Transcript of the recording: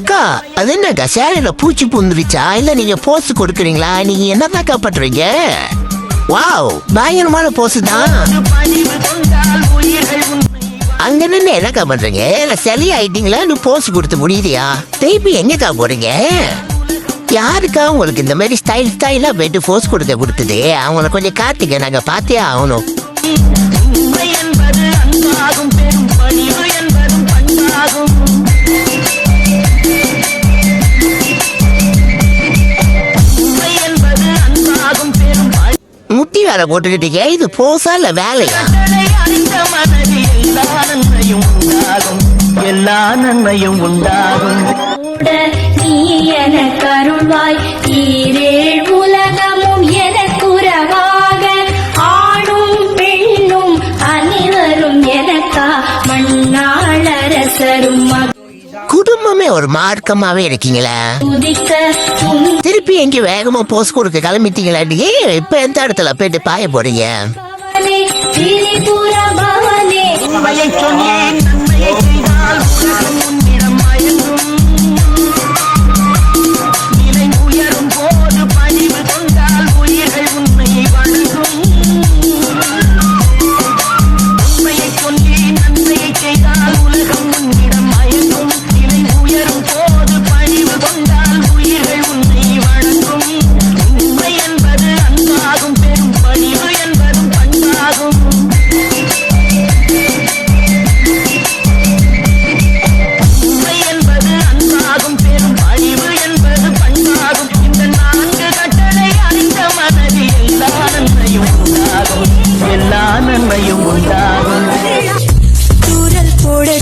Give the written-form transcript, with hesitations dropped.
அக்கா அது என்னக்கா சேலையில பூச்சி புந்துருச்சா இல்ல நீங்க போஸ் கொடுக்குறீங்களா? நீங்க என்னதாக்கா பண்றீங்க? வாவ் பயங்கரமான போஸ் தான். அங்க நின்று என்னக்கா பண்றீங்க? இல்ல சளி ஆயிட்டீங்களா? நீ போஸ் கொடுத்து முடியுதியா? திருப்பி எங்கக்கா போறீங்க? யாருக்கா உங்களுக்கு இந்த மாதிரி ஸ்டைலா போயிட்டு போஸ் கொடுத்தது? அவங்கள கொஞ்சம் காட்டுங்க, நாங்க பார்த்தே ஆகணும். முட்டி வேலை போட்டுக்கிட்டீங்க, இது போஸா இல்ல வேலையா? எல்லா நன்மையும் உண்டாகும். நீ எனக்கு அருள்வாய், ஈரேழ் உலகமும் எனக்குறவாக, ஆணும் பெண்ணும் அனைவரும் எனக்கா, மண்ணாள் அரசரும் குடும்பமே ஒரு மார்க்கமாவே இருக்கீங்களா? திருப்பி எங்க வேகமா போஸ் கொடுக்க கிளம்பிட்டீங்களா? இப்ப எந்த இடத்துல போயிட்டு பாய போறீங்க? உண்மையை சொன்னேன், நன்மையை செய்தால்